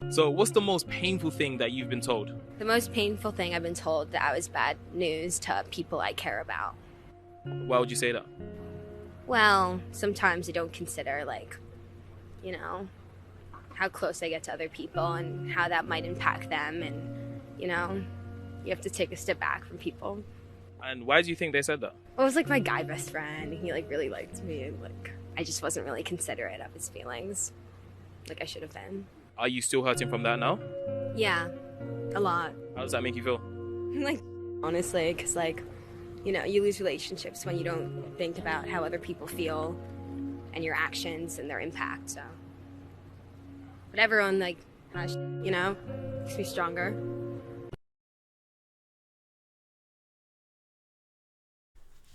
So what's the most painful thing that you've been told? The most painful thing I've been told that I was bad news to people I care about. Why would you say that? Well, sometimes you don't consider, how close I get to other people and how that might impact them. And, you have to take a step back from people. And why do you think they said that? Well, it was like my guy best friend. He really liked me. And I just wasn't really considerate of his feelings like I should have been. Are you still hurting from that now? Yeah, a lot. How does that make you feel? Honestly, because, you lose relationships when you don't think about how other people feel and your actions and their impact, so. But everyone, makes me stronger.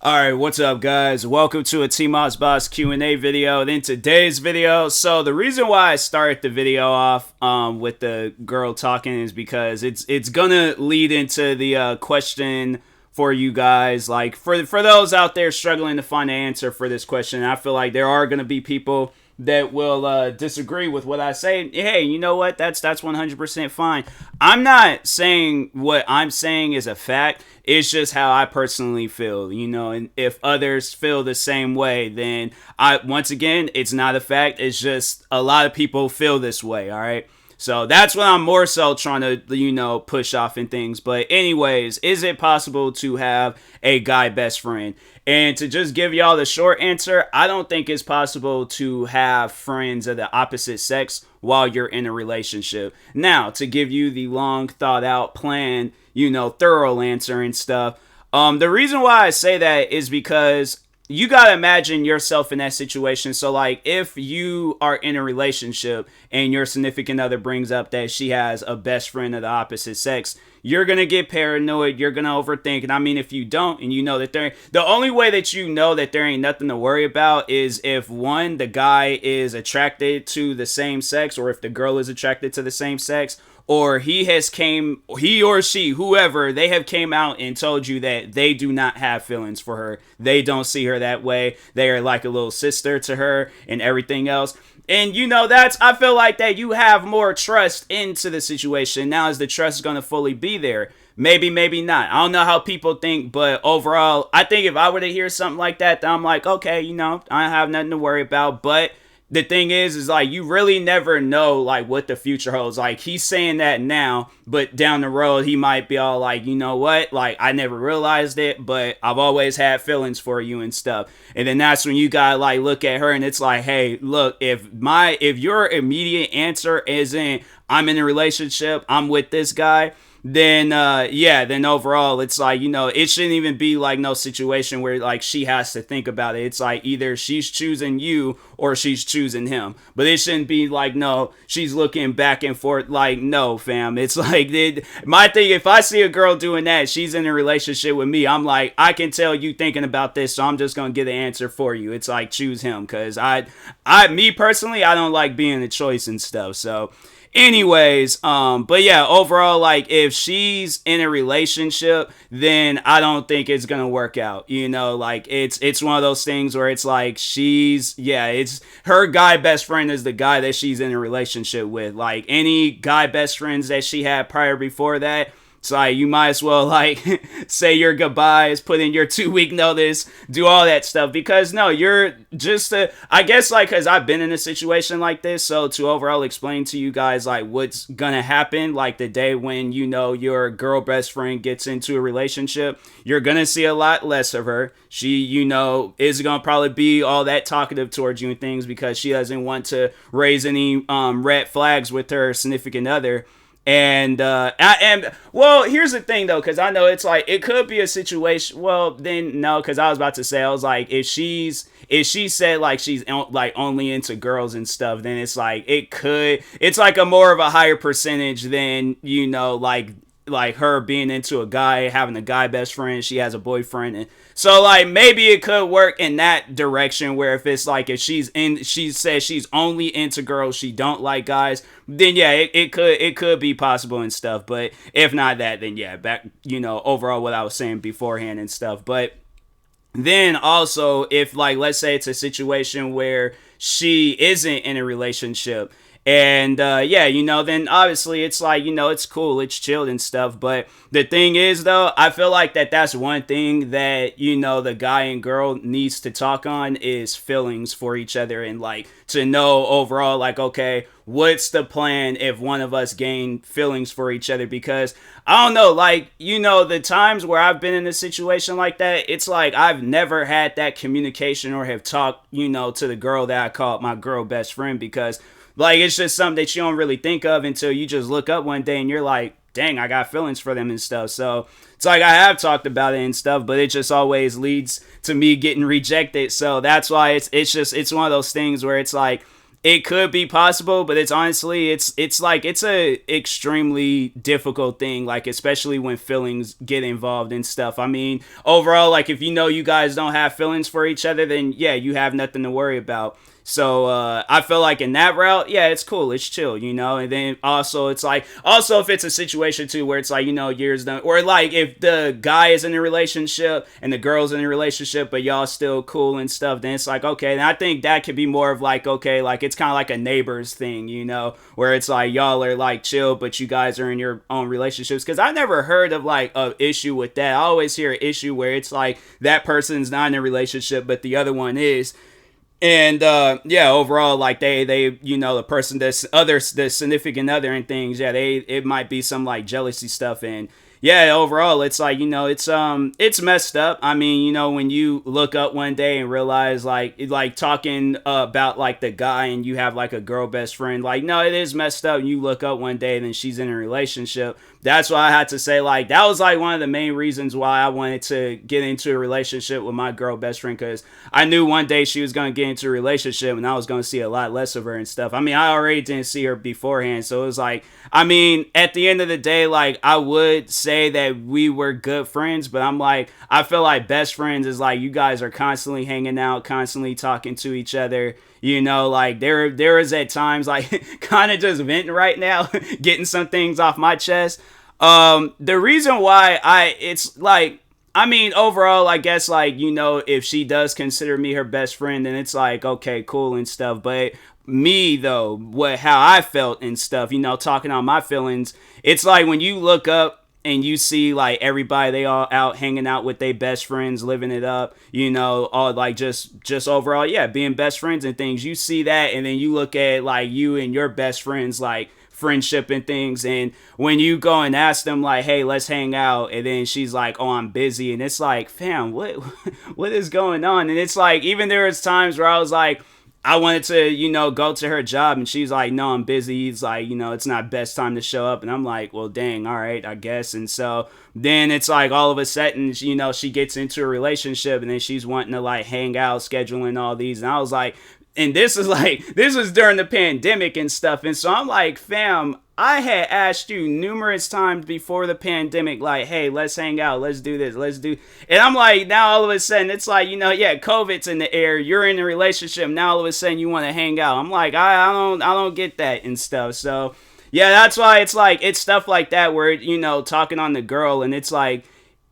Alright, what's up guys? Welcome to a TMossBoss Q&A video. And in today's video, so the reason why I start the video off with the girl talking is because it's gonna lead into the question for you guys. Like for those out there struggling to find an answer for this question, I feel like there are gonna be people that will disagree with what I say. Hey, you know what? That's 100% fine. I'm not saying what I'm saying is a fact. It's just how I personally feel, and if others feel the same way, then once again, it's not a fact. It's just a lot of people feel this way, all right? So that's what I'm more so trying to, push off and things. But anyways, is it possible to have a guy best friend? And to just give y'all the short answer, I don't think it's possible to have friends of the opposite sex while you're in a relationship. Now, to give you the long thought out plan, thorough answer and stuff. The reason why I say that is because you gotta imagine yourself in that situation. So if you are in a relationship and your significant other brings up that she has a best friend of the opposite sex, you're gonna get paranoid, you're gonna overthink. And I mean, if you don't, and you know that the only way that you know that there ain't nothing to worry about is if one, the guy is attracted to the same sex, or if the girl is attracted to the same sex, or he or she, whoever, they have came out and told you that they do not have feelings for her. They don't see her that way. They are like a little sister to her and everything else. And I feel like that you have more trust into the situation. Now, is the trust going to fully be there? Maybe, maybe not. I don't know how people think, but overall, I think if I were to hear something like that, then I'm like, okay, I don't have nothing to worry about. But the thing is you really never know what the future holds. He's saying that now, but down the road he might be all like, you know what, I never realized it, but I've always had feelings for you and stuff. And then that's when you gotta look at her and it's like, hey, look, if your immediate answer isn't I'm in a relationship, I'm with this guy, then then overall it's it shouldn't even be no situation where she has to think about it. It's either she's choosing you or she's choosing him, but it shouldn't be no, she's looking back and forth. No, fam, it's my thing, if I see a girl doing that, she's in a relationship with me, I'm like, I can tell you thinking about this, so I'm just gonna get the answer for you. It's choose him, because me personally, I don't like being a choice and stuff. So anyways, but yeah, overall, if she's in a relationship, then I don't think it's gonna work out. It's one of those things where it's it's her guy best friend is the guy that she's in a relationship with. Any guy best friends that she had prior before that, it's you might as well say your goodbyes, put in your 2-week notice, do all that stuff, because no, you're just I guess because I've been in a situation like this, so to overall explain to you guys what's gonna happen the day when your girl best friend gets into a relationship, you're gonna see a lot less of her. She is gonna probably be all that talkative towards you and things because she doesn't want to raise any red flags with her significant other. And here's the thing though, because I know it's it could be a situation. Well, then no, because I was about to say, I was if she said she's only into girls and stuff, then it's it's a more of a higher percentage than her being into a guy, having a guy best friend, she has a boyfriend, and so maybe it could work in that direction, where if it's if she says she's only into girls, she don't like guys, then yeah, it could be possible and stuff. But if not that, then yeah, back overall what I was saying beforehand and stuff. But then also, if let's say it's a situation where she isn't in a relationship And yeah, then obviously it's like, it's cool, it's chilled and stuff. But the thing is, though, I feel like that's one thing that, the guy and girl needs to talk on is feelings for each other, and like to know overall, like, okay, what's the plan if one of us gain feelings for each other? Because I don't know, like, the times where I've been in a situation like that, it's like I've never had that communication or have talked, to the girl that I called my girl best friend, because like, it's just something that you don't really think of until you just look up one day and you're like, dang, I got feelings for them and stuff. So it's like I have talked about it and stuff, but it just always leads to me getting rejected. So that's why it's one of those things where it's like, it could be possible, but it's honestly, it's a extremely difficult thing, like, especially when feelings get involved and stuff. I mean, overall, like, if you guys don't have feelings for each other, then yeah, you have nothing to worry about. So I feel like in that route, yeah, it's cool, it's chill, and then also it's like, also if it's a situation too where it's like, years done, or like if the guy is in a relationship and the girl's in a relationship but y'all still cool and stuff, then it's like, okay, and I think that could be more of like, okay, like it's kind of like a neighbors thing, where it's like y'all are like chill but you guys are in your own relationships. Because I never heard of like an issue with that. I always hear an issue where it's like that person's not in a relationship but the other one is. And yeah, overall, like they the person the significant other and things, yeah, it might be some like jealousy stuff. And yeah, overall, it's like, it's messed up. I mean, when you look up one day and realize like talking about like the guy and you have like a girl best friend, like, no, it is messed up. You look up one day and then she's in a relationship. That's why I had to say, like, that was like one of the main reasons why I wanted to get into a relationship with my girl best friend, because I knew one day she was going to get into a relationship and I was going to see a lot less of her and stuff. I mean, I already didn't see her beforehand, so it was like, I mean, at the end of the day, like, I would say that we were good friends, but I'm like, I feel like best friends is like, you guys are constantly hanging out, constantly talking to each other. Like there is at times like kind of just venting right now, getting some things off my chest. The reason why it's like, I mean, overall, I guess like, if she does consider me her best friend, then it's like, okay, cool and stuff. But me though, how I felt and stuff, talking on my feelings, it's like when you look up and you see like everybody, they all out hanging out with their best friends, living it up, all like just overall, yeah, being best friends and things. You see that, and then you look at like you and your best friends like friendship and things, and when you go and ask them like, hey, let's hang out, and then she's like, oh, I'm busy, and it's like, fam, what is going on? And it's like, even there was times where I was like, I wanted to, go to her job, and she's like, no, I'm busy. It's like, it's not best time to show up. And I'm like, well, dang, all right, I guess. And so then it's like all of a sudden, she gets into a relationship, and then she's wanting to like hang out, scheduling all these. And I was like, and this was during the pandemic and stuff. And so I'm like, fam, I had asked you numerous times before the pandemic, like, hey, let's hang out, let's do this, and I'm like, now all of a sudden, it's like, yeah, COVID's in the air, you're in a relationship, now all of a sudden you want to hang out. I'm like, I don't get that and stuff. So yeah, that's why it's like, it's stuff like that where, talking on the girl, and it's like,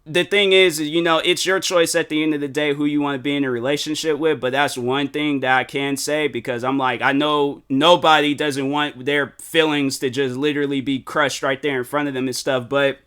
the thing is, it's your choice at the end of the day who you want to be in a relationship with. But that's one thing that I can say, because I'm like, I know nobody doesn't want their feelings to just literally be crushed right there in front of them and stuff. But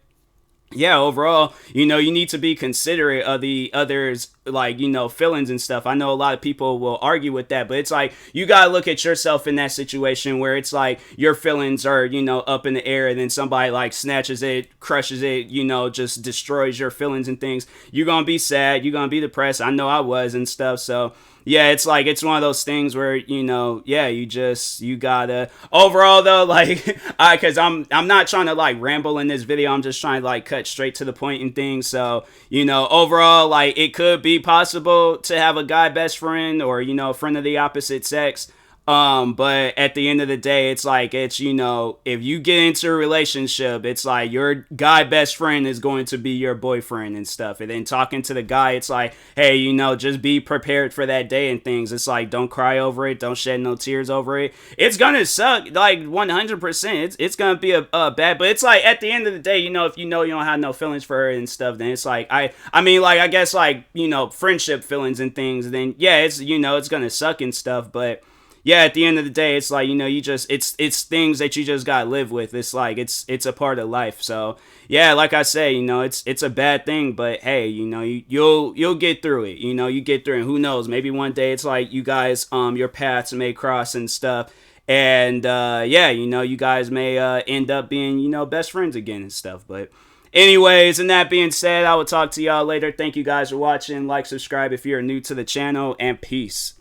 yeah, overall, you need to be considerate of the others, like, feelings and stuff. I know a lot of people will argue with that, but it's like, you gotta look at yourself in that situation where it's like your feelings are, up in the air, and then somebody like snatches it, crushes it, just destroys your feelings and things. You're gonna be sad, you're gonna be depressed. I know I was and stuff. So yeah, it's like, it's one of those things where, yeah, you gotta, overall though, like, cause I'm not trying to like ramble in this video. I'm just trying to like cut straight to the point and things. So, overall, like, it could be possible to have a guy best friend, or, a friend of the opposite sex. But at the end of the day, it's like, if you get into a relationship, it's like your guy best friend is going to be your boyfriend and stuff. And then talking to the guy, it's like, hey, just be prepared for that day and things. It's like, don't cry over it. Don't shed no tears over it. It's gonna suck, like 100%. It's gonna be a bad, but it's like, at the end of the day, if you don't have no feelings for her and stuff, then it's like, I mean, like, I guess like, friendship feelings and things, then yeah, it's, it's gonna suck and stuff. But yeah, at the end of the day, it's like, you know, you just, it's things that you just gotta live with. It's like, it's a part of life. So yeah, like I say, you know, it's a bad thing, but hey, you know, you'll get through it. You know, you get through it. Who knows? Maybe one day it's like you guys, your paths may cross and stuff. And yeah, you know, you guys may end up being, you know, best friends again and stuff. But anyways, and that being said, I will talk to y'all later. Thank you guys for watching. Like, subscribe if you're new to the channel, and peace.